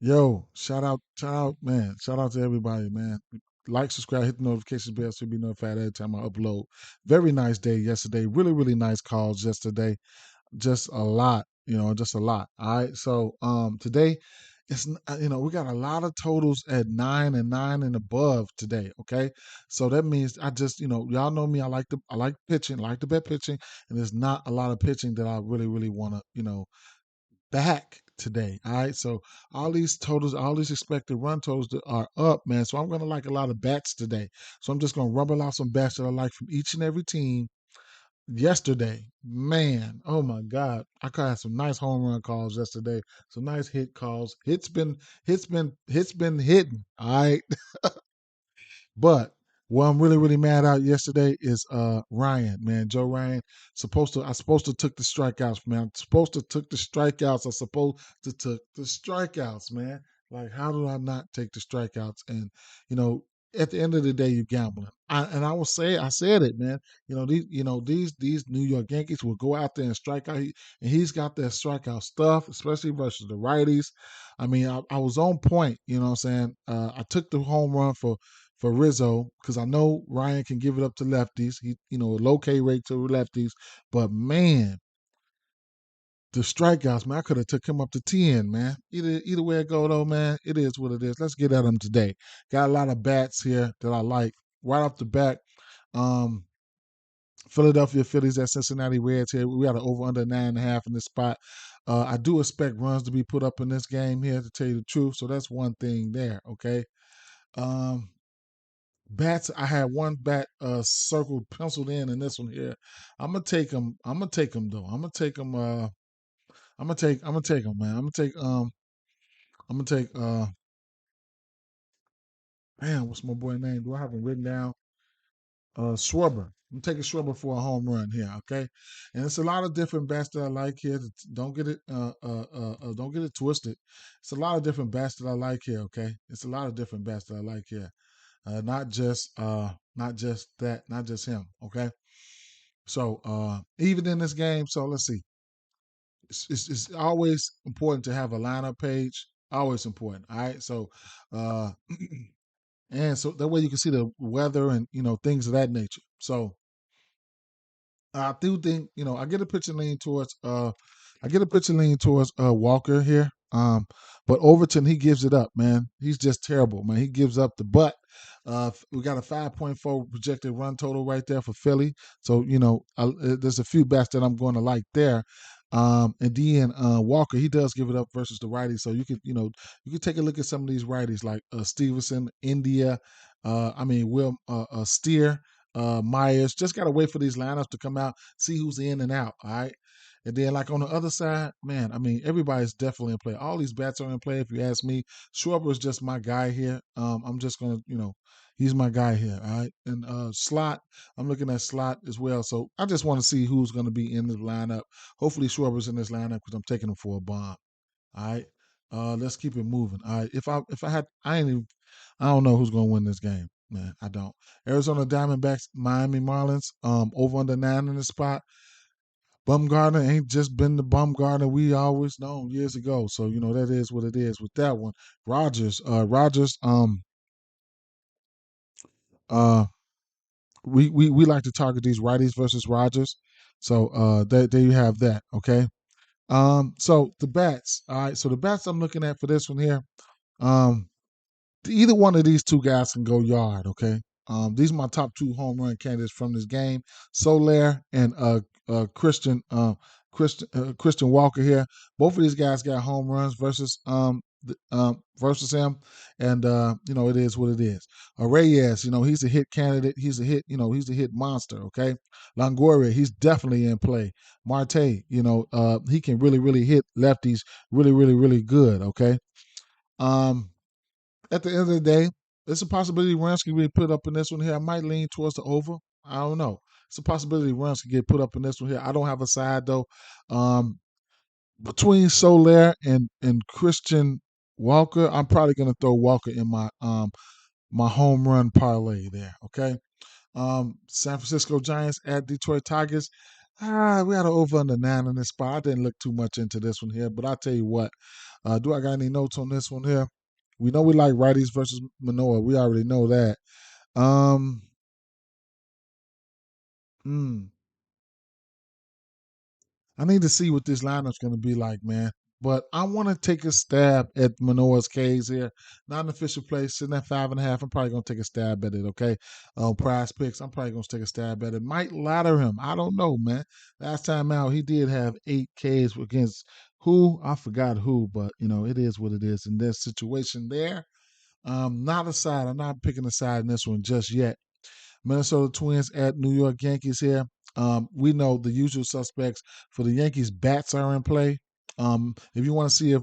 Yo, shout out, man. Shout out to everybody, man. Like, subscribe, hit the notification bell so you be notified every time I upload. Very nice day yesterday. Really, really nice calls yesterday. Just a lot, just a lot. All right. So today we got a lot of totals at 9 and above today. Okay. So that means I just, y'all know me, I like pitching, like to bet pitching, and there's not a lot of pitching that I really, really wanna, back today. All right. So all these totals, all these expected run totals that are up, man. So I'm gonna like a lot of bats today. So I'm just gonna rumble out some bats that I like from each and every team. Yesterday, man, oh my God, I had some nice home run calls yesterday. Some nice hit calls. Hits been hitting. All right. But what I'm really, really mad at yesterday is Ryan, man. Joe Ryan I supposed to took the strikeouts, man. I'm supposed to took the strikeouts. I supposed to took the strikeouts, man. Like, how do I not take the strikeouts? And you know, at the end of the day, you're gambling. I said it, man. These New York Yankees will go out there and strike out, and he's got that strikeout stuff, especially versus the righties. I mean, I was on point. You know what I'm saying? I took the home run for Rizzo because I know Ryan can give it up to lefties. He, a low K rate to lefties, but man, the strikeouts, man, I could have took him up to 10, man. Either way it go though, man, it is what it is. Let's get at him today. Got a lot of bats here that I like. Right off the bat, um, Philadelphia Phillies at Cincinnati Reds here. We got an over under 9.5 in this spot. I do expect runs to be put up in this game here, to tell you the truth. So that's one thing there. Okay. Um, Bats, I had one bat circled, penciled in this one here. I'm gonna take him. I'm gonna take him though. I'm gonna take him. I'm gonna take him, man. I'm gonna take. Man, what's my boy name? Do I have him written down? Schwarber. I'm taking Schwarber for a home run here. Okay, and it's a lot of different bats that I like here. Don't get it. Don't get it twisted. It's a lot of different bats that I like here. Okay, it's a lot of different bats that I like here. Not just that, not just him. Okay. So even in this game, so let's see. It's always important to have a lineup page. Always important. All right. So uh and so that way you can see the weather and things of that nature. So I do think, I get a pitcher lean towards Walker here. But Overton, he gives it up, man. He's just terrible, man. He gives up the butt. We got a 5.4 projected run total right there for Philly. So, there's a few bats that I'm going to like there. And then Walker, he does give it up versus the righty. So you could take a look at some of these righties like Stevenson, India, Will Steer, Myers. Just gotta wait for these lineups to come out, see who's in and out. All right. And then, like on the other side, man, everybody's definitely in play. All these bats are in play. If you ask me, Schwarber is just my guy here. I'm just gonna, he's my guy here. All right. And Slot, I'm looking at Slot as well. So I just want to see who's gonna be in the lineup. Hopefully, Schwarber's in this lineup because I'm taking him for a bomb. All right. Let's keep it moving. All right. If I had, I ain't even, I don't know who's gonna win this game, man. I don't. Arizona Diamondbacks, Miami Marlins, over under 9 in the spot. Bumgarner ain't just been the Bumgarner we always known years ago. So that is what it is with that one. Rogers, uh, we like to target these righties versus Rogers. So there you have that. Okay. So the bats. All right. So the bats I'm looking at for this one here. Um, either one of these two guys can go yard. Okay. These are my top two home run candidates from this game: Soler and Christian Christian Walker here. Both of these guys got home runs versus him, and it is what it is. Reyes, he's a hit candidate. He's a hit. He's a hit monster. Okay. Longoria, he's definitely in play. Marte, he can really really hit lefties really really really good. Okay. Um, at the end of the day, it's a possibility runs can be put up in this one here. I might lean towards the over. I don't know. It's a possibility runs can get put up in this one here. I don't have a side though. Um, between Soler and Christian Walker, I'm probably gonna throw Walker in my home run parlay there. Okay. San Francisco Giants at Detroit Tigers. We had an over under 9 in this spot. I didn't look too much into this one here, but I'll tell you what. Do I got any notes on this one here? We know we like righties versus Manoa. We already know that. Um, mm, I need to see what this lineup's going to be like, man. But I want to take a stab at Manoa's K's here. Not an official play, sitting at 5.5. I'm probably going to take a stab at it, okay? Prize picks, I'm probably going to take a stab at it. Might ladder him. I don't know, man. Last time out, he did have 8 Ks against who? I forgot who, but, it is what it is. In that situation there, not a side. I'm not picking a side in this one just yet. Minnesota Twins at New York Yankees here. We know the usual suspects for the Yankees. Bats are in play. If you want to see if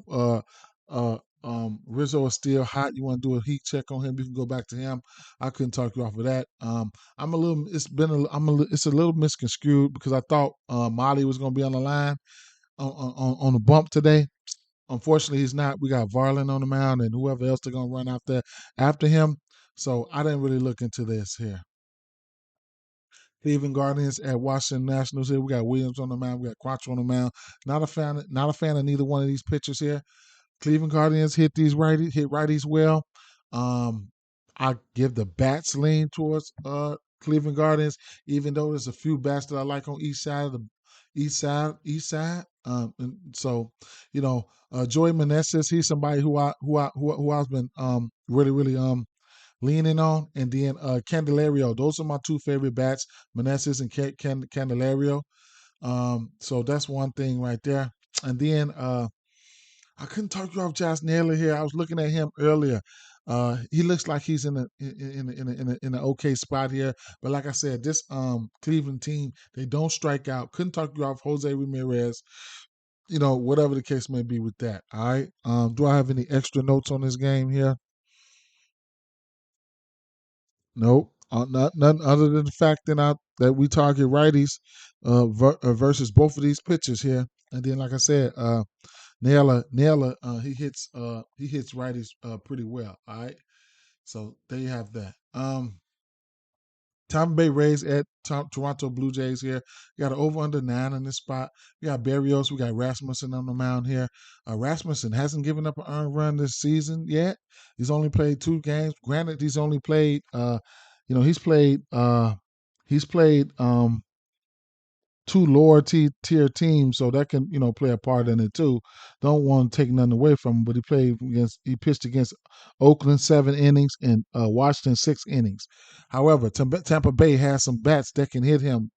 Rizzo is still hot, you want to do a heat check on him, you can go back to him. I couldn't talk you off of that. I'm a little. It's been. It's a little misconstrued because I thought Molly was going to be on the line on the bump today. Unfortunately, he's not. We got Varlin on the mound and whoever else they're going to run out there after him. So I didn't really look into this here. Cleveland Guardians at Washington Nationals here. We got Williams on the mound. We got Quattro on the mound. Not a fan of neither one of these pitchers here. Cleveland Guardians hit righties well. Um, I give the bats lean towards Cleveland Guardians, even though there's a few bats that I like on each side of the east side. And so, Joey Meneses, he's somebody who I've been really leaning on, and then Candelario. Those are my two favorite bats, Meneses and Candelario. So that's one thing right there. And then I couldn't talk you off Josh Naylor here. I was looking at him earlier. He looks like he's in an okay spot here. But like I said, this Cleveland team, they don't strike out. Couldn't talk you off Jose Ramirez. Whatever the case may be with that. All right. Do I have any extra notes on this game here? Nope. Not nothing other than the fact that we target righties versus both of these pitchers here. And then, like I said, Naylor, he hits righties pretty well. All right, so there you have that. Tampa Bay Rays at Toronto Blue Jays here. We got an over under 9 in this spot. We got Barrios. We got Rasmussen on the mound here. Rasmussen hasn't given up an earned run this season yet. He's only played 2 games. Granted, he's only played. He's played. He's played 2 lower tier teams, so that can play a part in it too. Don't want to take nothing away from him, but he pitched against Oakland 7 innings and Washington 6 innings. However, Tampa Bay has some bats that can hit him,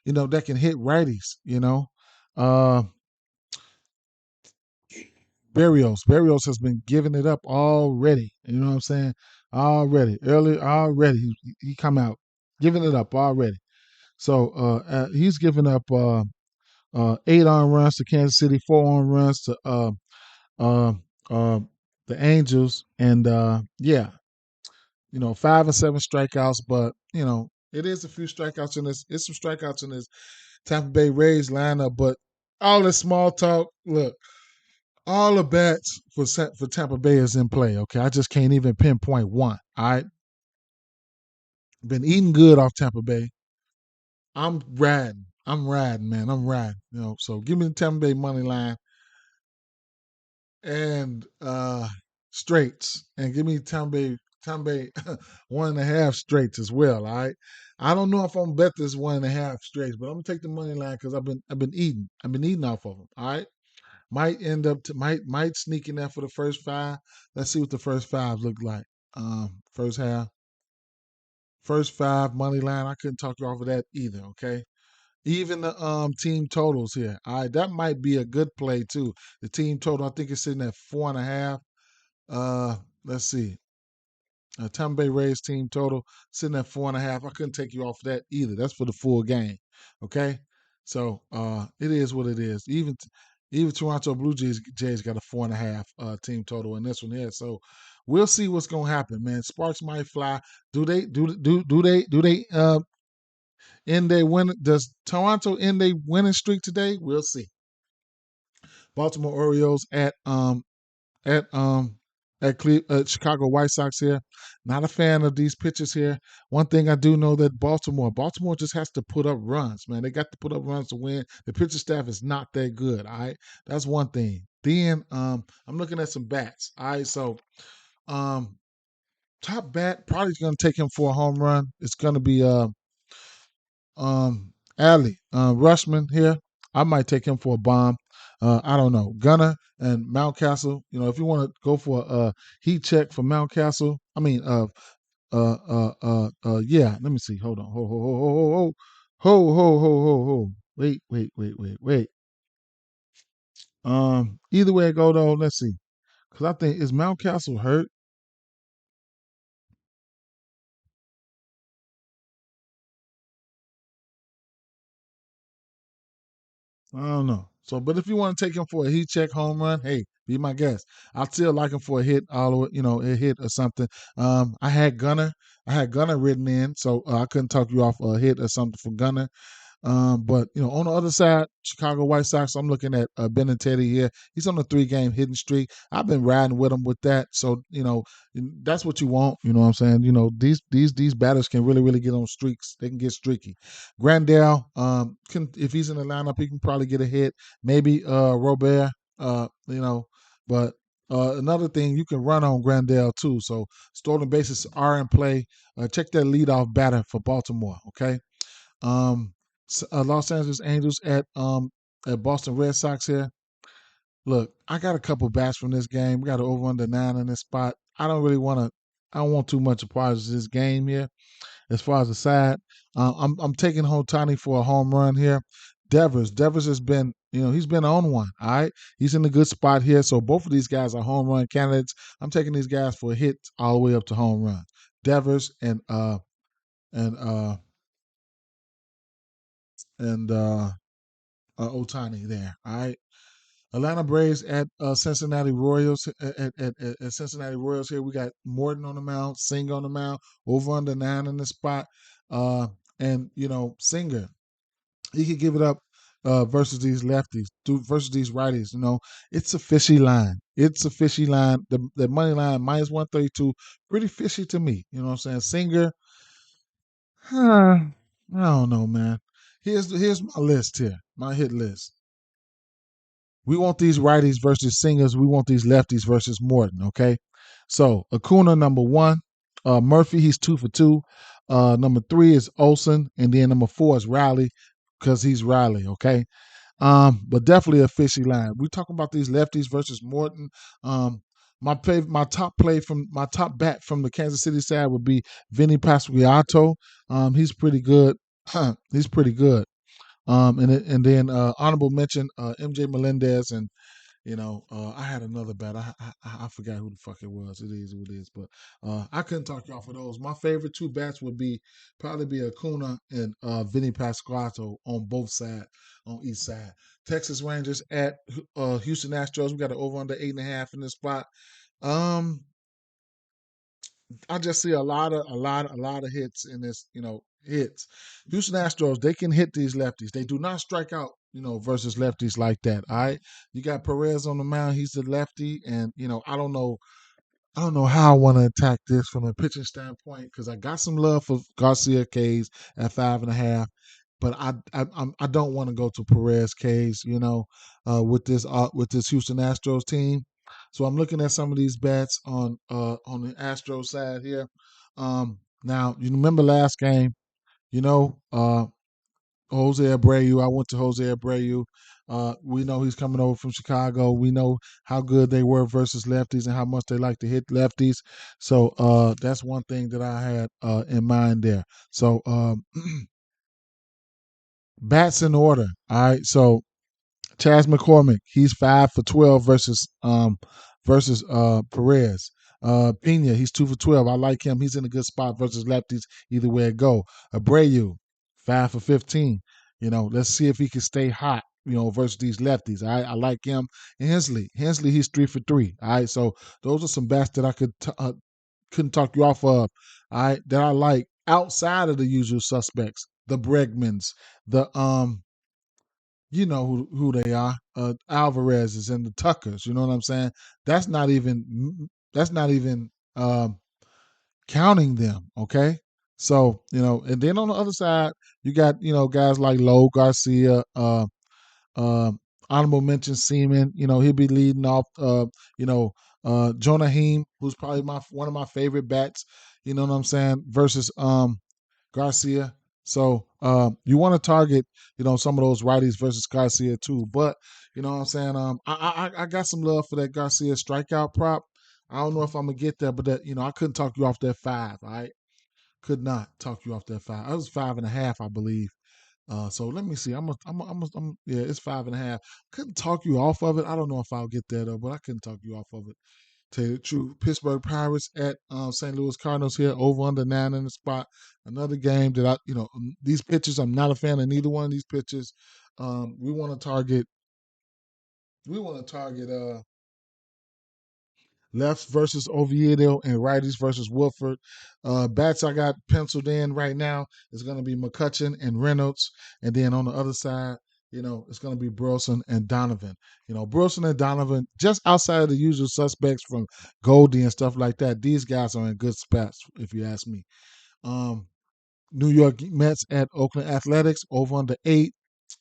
that can hit righties. Uh, Barrios has been giving it up already. You know what I'm saying? Already he come out giving it up already. So he's given up 8 on runs to Kansas City, 4 on runs to uh, uh, the Angels, and 5 and 7 strikeouts. But it is a few strikeouts in this. It's some strikeouts in this Tampa Bay Rays lineup. But all this small talk, look, all the bats for Tampa Bay is in play. Okay, I just can't even pinpoint one. All right, been eating good off Tampa Bay. I'm riding. I'm riding, man. I'm riding. So give me the Tampa Bay money line and straights, and give me Tampa Bay 1.5 straights as well. All right. I don't know if I'm gonna bet this 1.5 straights, but I'm gonna take the money line because I've been eating. I've been eating off of them. All right. Might end up to might sneak in there for the first 5. Let's see what the first 5 look like. First half, first 5 money line. I couldn't talk you off of that either. Okay. Even the team totals here. All right, that might be a good play too. The team total, I think, is sitting at 4.5. Let's see. Tampa Bay Rays team total sitting at 4.5. I couldn't take you off of that either. That's for the full game. Okay, so it is what it is. Even Toronto Blue Jays got a 4.5 team total in this one here. So we'll see what's gonna happen, man. Sparks might fly. Do they end they win? Does Toronto end they winning streak today? We'll see. Baltimore Orioles at Chicago White Sox here. Not a fan of these pitchers here. One thing I do know that Baltimore just has to put up runs, man. They got to put up runs to win. The pitcher staff is not that good. All right, that's one thing. Then I'm looking at some bats. All right, so um, top bat probably going to take him for a home run. It's going to be Alley, Rushman here. I might take him for a bomb. I don't know. Gunner and Mountcastle. You know, if you want to go for a heat check for Mountcastle, I mean, yeah. Let me see. Hold on. Ho. Wait. Either way it go though, let's see. Cause I think is Mountcastle hurt. I don't know. So, but if you want to take him for a heat check home run, hey, be my guest. I still like him for a hit, all the way, a hit or something. I had Gunner written in, so I couldn't talk you off a hit or something for Gunner. But on the other side, Chicago White Sox, I'm looking at Benintendi here. He's on a 3-game hitting streak. I've been riding with him with that. So that's what you want. You know what I'm saying? These batters can really get on streaks. They can get streaky. Grandal, can if he's in the lineup, he can probably get a hit. Maybe Robert. But another thing, you can run on Grandal too. So stolen bases are in play. Check that leadoff batter for Baltimore. Okay. Um, Los Angeles Angels at Boston Red Sox here. Look, I got a couple bats from this game. We got an over under 9 in this spot. I don't really want to. I don't want too much of part of this game here. As far as the side, I'm taking Tani for a home run here. Devers has been he's been on one. All right, he's in a good spot here. So both of these guys are home run candidates. I'm taking these guys for a hit all the way up to home run. Devers and and Otani there. All right. Atlanta Braves at Cincinnati Royals at Cincinnati Royals here. We got Morton on the mound, Singer on the mound, over under 9 in the spot. And Singer, he could give it up versus these lefties, versus these righties. It's a fishy line. It's a fishy line. The money line minus 132, pretty fishy to me. You know what I'm saying? Singer, I don't know, man. Here's my list here, my hit list. We want these righties versus singers. We want these lefties versus Morton. Okay, so Acuna number 1, Murphy he's 2 for 2. Number 3 is Olson, and then number 4 is Riley because he's Riley. Okay, but definitely a fishy line. We talking about these lefties versus Morton. My top bat from the Kansas City side would be Vinny Pasquantino. He's pretty good. He's pretty good. And then honorable mention MJ Melendez and I had another bat. I forgot who the fuck it was. It is who it is, but I couldn't talk you off of those. My favorite 2 bats would probably be Acuna and Vinny Pasquantino on both sides, on each side. Texas Rangers at Houston Astros. We got an over under 8.5 in this spot. Um, I just see a lot of hits in this, hits. Houston Astros, they can hit these lefties. They do not strike out, versus lefties like that. All right. You got Perez on the mound, he's the lefty, and I don't know how I want to attack this from a pitching standpoint because I got some love for Garcia K's at 5.5, but I don't want to go to Perez K's, with this Houston Astros team. So I'm looking at some of these bets on the Astros side here. Now you remember last game, you know, uh, Jose Abreu. I went to Jose Abreu. We know he's coming over from Chicago. We know how good they were versus lefties and how much they like to hit lefties. So that's one thing that I had in mind there. So bats in order. All right. So Chas McCormick, he's 5 for 12 versus Perez. Pena, he's 2 for 12. I like him. He's in a good spot versus lefties. Either way it go. Abreu, 5 for 15. Let's see if he can stay hot. Versus these lefties. All right, I like him. And Hensley, he's 3 for 3. All right, so those are some bats that I couldn't talk you off of. All right, that I like outside of the usual suspects, the Bregmans, the you know who they are. Alvarez's and the Tuckers. You know what I'm saying? That's not even That's not even counting them. Okay, so and then on the other side, you got guys like Lowe Garcia, um, honorable mention Seaman. He'll be leading off. You know, Jonah Heim, who's probably one of my favorite bats. You know what I'm saying? Versus Garcia. So you want to target, some of those righties versus Garcia too. But you know what I'm saying? I got some love for that Garcia strikeout prop. I don't know if I'm gonna get that, but that I couldn't talk you off that 5. All right, could not talk you off that 5. I was 5.5, I believe. So let me see. Yeah, it's 5.5. Couldn't talk you off of it. I don't know if I'll get that though, but I couldn't talk you off of it. Tell you the truth, Pittsburgh Pirates at St. Louis Cardinals here, over under 9 in the spot. Another game that these pitchers, I'm not a fan of neither one of these pitchers. We want to target. We want to target lefts versus Oviedo and righties versus Wolford. Bats I got penciled in right now is going to be McCutcheon and Reynolds, and then on the other side, it's going to be Burleson and Donovan. Burleson and Donovan, just outside of the usual suspects from Goldie and stuff like that. These guys are in good spots, if you ask me. Um, New York Mets at Oakland Athletics, over under 8.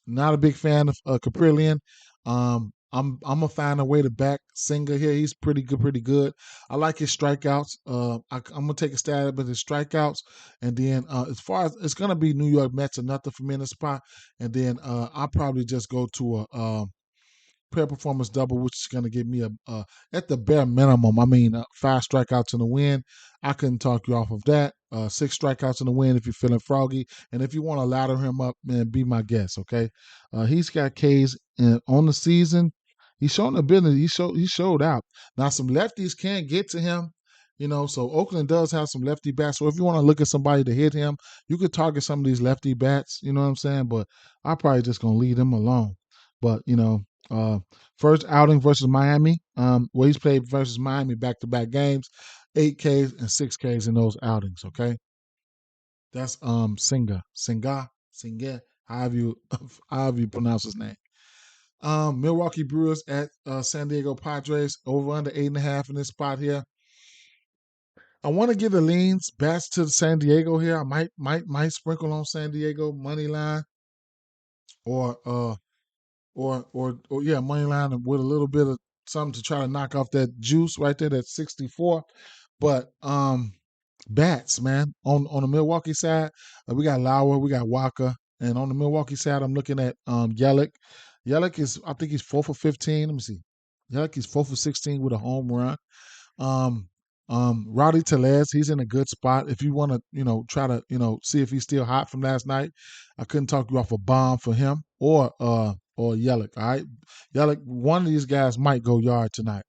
Not a big fan of Caprillion. I'm gonna find a way to back Singer here. He's pretty good, pretty good. I like his strikeouts. I'm gonna take a stab at his strikeouts, and then as far as it's gonna be New York Mets or nothing for me in the spot, and then I'll probably just go to a pair performance double, which is going to give me at the bare minimum. I mean, 5 strikeouts in the win. I couldn't talk you off of that. 6 strikeouts in the win if you're feeling froggy, and if you want to ladder him up, man, be my guest. Okay, he's got K's on the season. He's shown ability. He showed out. Now some lefties can't get to him. So Oakland does have some lefty bats. So if you want to look at somebody to hit him, you could target some of these lefty bats. You know what I'm saying? But I'm probably just gonna leave him alone. But uh, first outing versus Miami. He's played versus Miami back-to-back games, 8 Ks and 6 Ks in those outings. Okay, that's Singa, however you however you pronounce his name. Milwaukee Brewers at San Diego Padres, over under 8.5 in this spot here. I want to give the leans bats to San Diego here. I might sprinkle on San Diego money line or yeah, money line with a little bit of something to try to knock off that juice right there, that 64. But bats, man, on the Milwaukee side, we got Lauer, we got Walker, and on the Milwaukee side, I'm looking at Yelich. Yelich is, I think he's 4 for 15. Let me see. Yelich is 4 for 16 with a home run. Um, Rowdy Tellez, he's in a good spot. If you want to, try to, see if he's still hot from last night, I couldn't talk you off a bomb for him or Yelich. All right, Yelich, one of these guys might go yard tonight.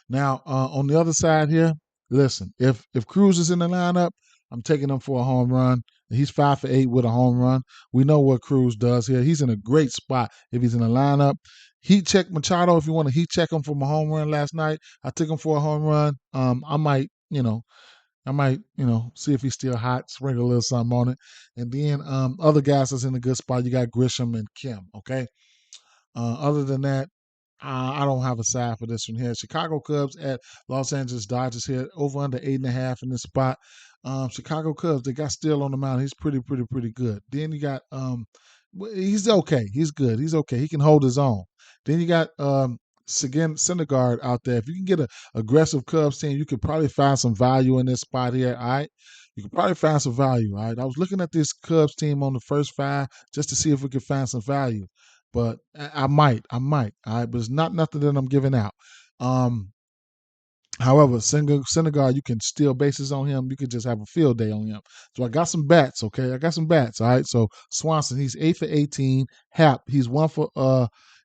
Now, on the other side here, listen, if Cruz is in the lineup, I'm taking him for a home run. He's 5 for 8 with a home run. We know what Cruz does here. He's in a great spot if he's in the lineup. Heat check Machado if you want to heat check him from a home run last night. I took him for a home run. I might, see if he's still hot, sprinkle a little something on it. And then other guys that's in a good spot, you got Grisham and Kim, okay? Other than that, I don't have a side for this one here. Chicago Cubs at Los Angeles Dodgers here, over under 8.5 in this spot. Chicago Cubs, they got Steele on the mound. He's pretty good. Then you got he's okay. He's good. He's okay. He can hold his own. Then you got Syndergaard out there. If you can get a aggressive Cubs team, you could probably find some value in this spot here. All right. You could probably find some value. All right. I was looking at this Cubs team on the first 5 just to see if we could find some value. But I might. All right. But it's not nothing that I'm giving out. However, Syndergaard, you can steal bases on him. You could just have a field day on him. So I got some bats, okay? I got some bats, all right? So Swanson, he's 8 for 18. Hap, he's 1 for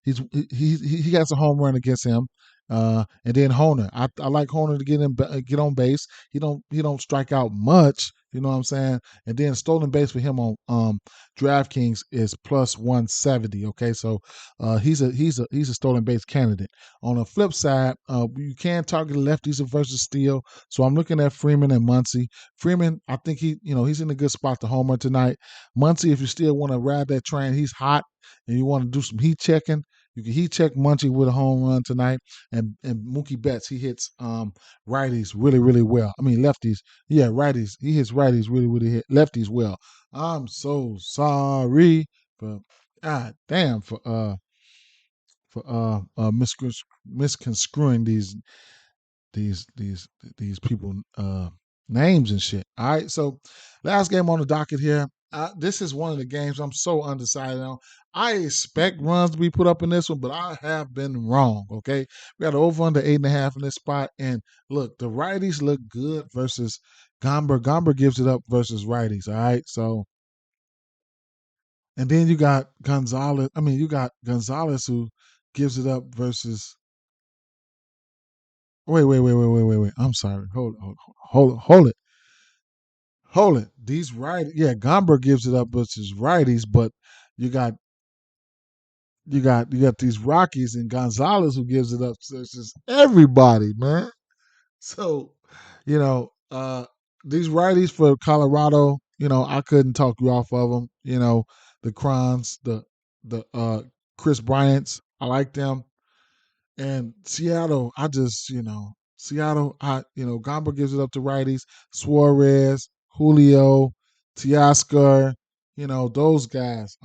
he got a home run against him. And then Honer. I like Honer to get on base. He don't strike out much, you know what I'm saying? And then stolen base for him on DraftKings is plus 170, okay? So he's a stolen base candidate. On the flip side, you can target lefties versus Steele. So I'm looking at Freeman and Muncy. Freeman, I think he's in a good spot to homer tonight. Muncy, if you still want to ride that train, he's hot and you want to do some heat checking, You can heat check Munchie with a home run tonight, and Mookie Betts he hits righties really really well. I mean lefties, yeah, righties. He hits righties really really hit lefties well. I'm so sorry for God damn for misconstruing these these these people names and shit. All right, so last game on the docket here. This is one of the games I'm so undecided on. I expect runs to be put up in this one, but I have been wrong. Okay, we got over under 8.5 in this spot, and look, the righties look good versus Gomber. Gomber gives it up versus righties. All right, so and then you got Gonzalez. I mean, you got Gonzalez who gives it up versus. Wait. I'm sorry. Hold it. Hold it. These right, yeah, Gomber gives it up versus righties, but you got you got these Rockies and Gonzalez who gives it up versus everybody, man. So, you know, these righties for Colorado, I couldn't talk you off of them. The Crons, the Chris Bryants, I like them. And Seattle, Seattle, Gomber gives it up to righties. Suarez, Julio, Teoscar, those guys.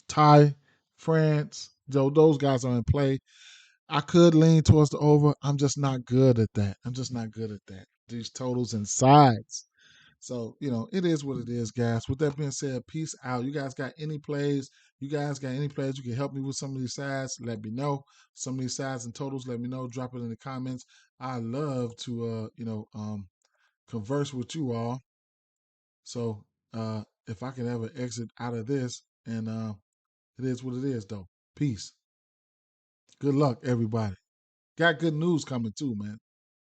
Ty, France, Joe, those guys are in play. I could lean towards the over. I'm just not good at that. I'm just not good at that. These totals and sides. So, it is what it is, guys. With that being said, peace out. You guys got any plays? You guys got any plays? You can help me with some of these sides? Let me know. Some of these sides and totals, let me know. Drop it in the comments. I love to, converse with you all. So, if I can ever exit out of this, and it is what it is, though. Peace. Good luck, everybody. Got good news coming too, man.